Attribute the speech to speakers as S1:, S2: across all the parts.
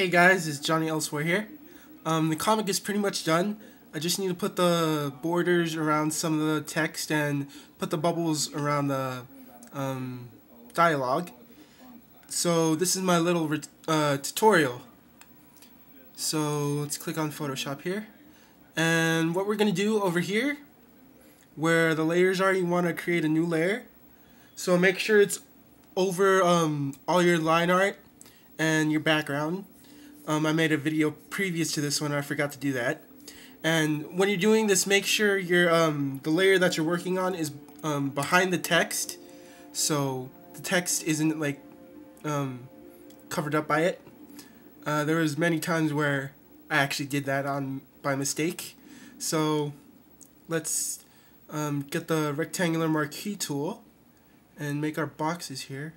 S1: Hey guys, it's Johnny Elsewhere here. The comic is pretty much done. I just need to put the borders around some of the text and put the bubbles around the dialogue. So this is my little tutorial. So let's click on Photoshop here. And what we're going to do over here, where the layers are, you want to create a new layer. So make sure it's over all your line art and your background. I made a video previous to this one. I forgot to do that. And when you're doing this, make sure your the layer that you're working on is behind the text, so the text isn't like covered up by it. There was many times where I actually did that by mistake. So let's get the rectangular marquee tool and make our boxes here.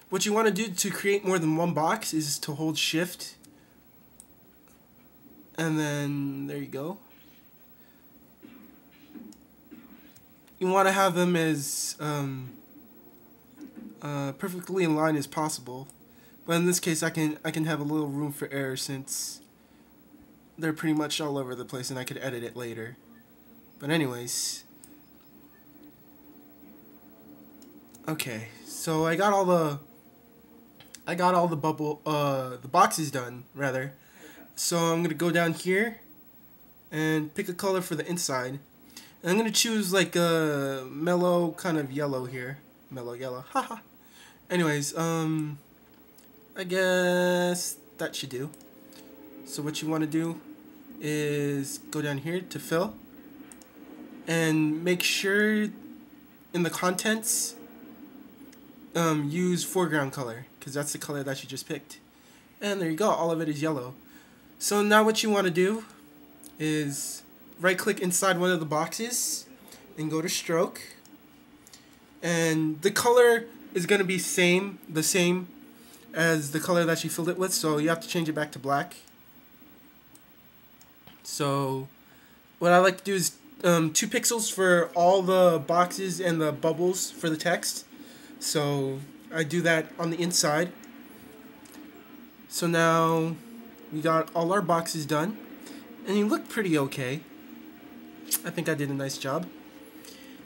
S1: What you want to do to create more than one box is to hold shift, and then there you go. You want to have them as perfectly in line as possible, but in this case I can have a little room for error since they're pretty much all over the place and I could edit it later. But anyways, okay, so I got all the the boxes done, rather. So I'm gonna go down here and pick a color for the inside. And I'm gonna choose like a mellow kind of yellow here. Mellow yellow. Haha. Anyways, I guess that should do. So what you wanna do is go down here to fill and make sure in the contents use foreground color, because that's the color that you just picked. And there you go, all of it is yellow. So now what you want to do is right click inside one of the boxes and go to stroke, and the color is going to be the same as the color that you filled it with, so you have to change it back to black. So what I like to do is 2 pixels for all the boxes and the bubbles for the text. So I do that on the inside. So now we got all our boxes done, and you look pretty okay. I think I did a nice job.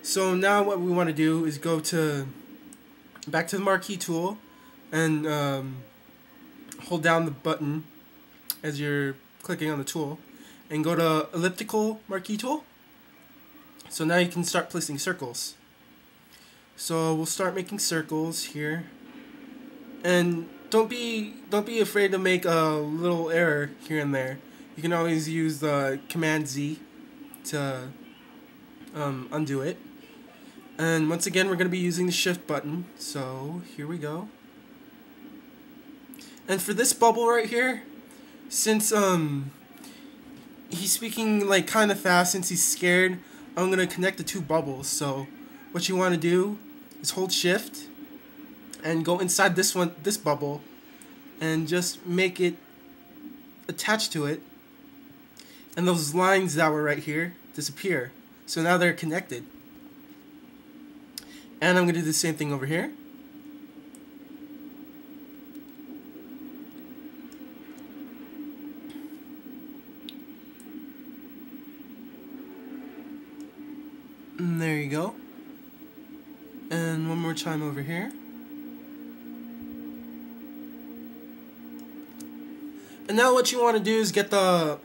S1: So now what we want to do is go back to the marquee tool and hold down the button as you're clicking on the tool and go to elliptical marquee tool. So now you can start placing circles. So we'll start making circles here, and don't be afraid to make a little error here and there. You can always use the Command Z to undo it. And once again, we're going to be using the Shift button. So here we go. And for this bubble right here, since he's speaking like kind of fast, since he's scared, I'm going to connect the 2 bubbles. So what you want to do is hold shift and go inside this bubble and just make it attached to it, and those lines that were right here disappear. So now they're connected. And I'm going to do the same thing over here. And there you go. And one more time over here. And now what you want to do is get the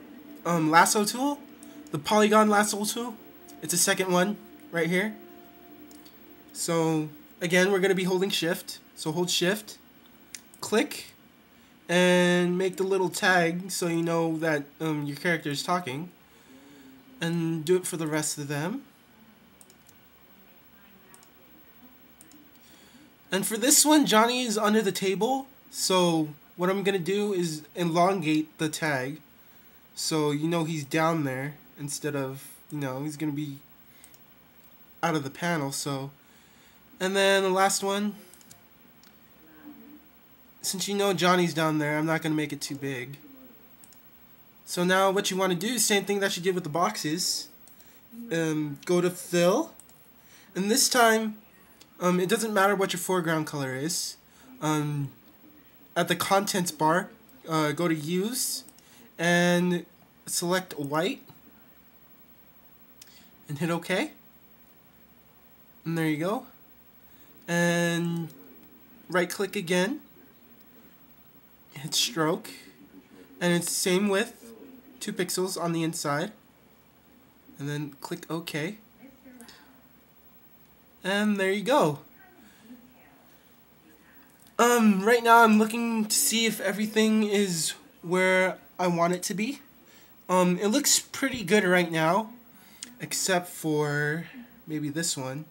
S1: lasso tool, the polygon lasso tool. It's the second one right here. So again, we're going to be holding shift. So hold shift, click, and make the little tag so you know that your character is talking. And do it for the rest of them. And for this one, Johnny is under the table, so what I'm going to do is elongate the tag so you know he's down there instead of, he's going to be out of the panel. So, and then the last one, since you know Johnny's down there, I'm not going to make it too big. So now what you want to do is same thing that you did with the boxes. Go to fill, and this time it doesn't matter what your foreground color is. at the contents bar, go to use and select white and hit OK. And there you go. And right click again, hit stroke, and it's same width, 2 pixels on the inside, and then click OK. And there you go. Right now I'm looking to see if everything is where I want it to be. It looks pretty good right now, except for maybe this one.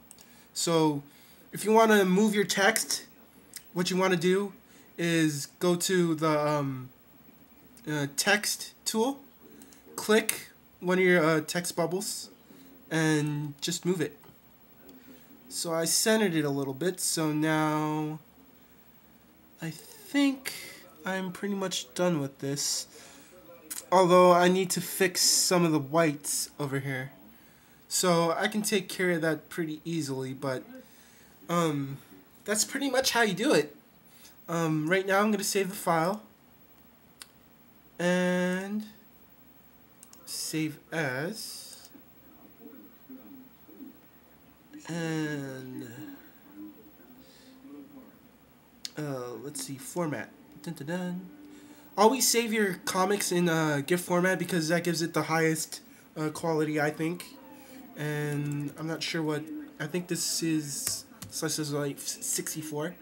S1: So if you want to move your text, what you want to do is go to the text tool, click one of your text bubbles, and just move it. So I centered it a little bit, so now I think I'm pretty much done with this. Although I need to fix some of the whites over here. So I can take care of that pretty easily, but that's pretty much how you do it. Right now I'm going to save the file and save as, and let's see, format. Dun, dun, dun. Always save your comics in GIF format because that gives it the highest quality, I think. And I'm not sure what, I think this is Slice of Life 64.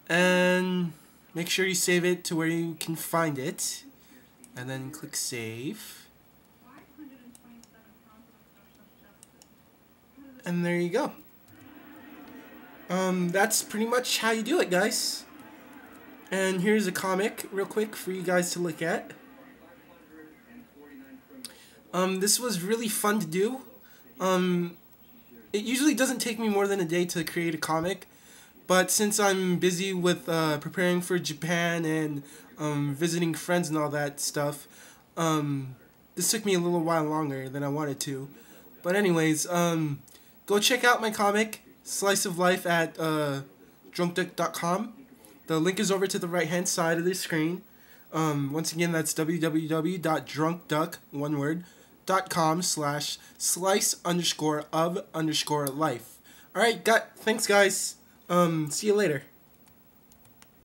S1: And make sure you save it to where you can find it, and then click save. And there you go. That's pretty much how you do it, guys. And here's a comic real quick for you guys to look at. This was really fun to do. It usually doesn't take me more than a day to create a comic, but since I'm busy with preparing for Japan and visiting friends and all that stuff, this took me a little while longer than I wanted to. But anyways, go check out my comic, Slice of Life, at drunkduck.com. The link is over to the right hand side of the screen. Once again, that's www.drunkduck.com/slice_of_life. Alright, thanks guys. See you later.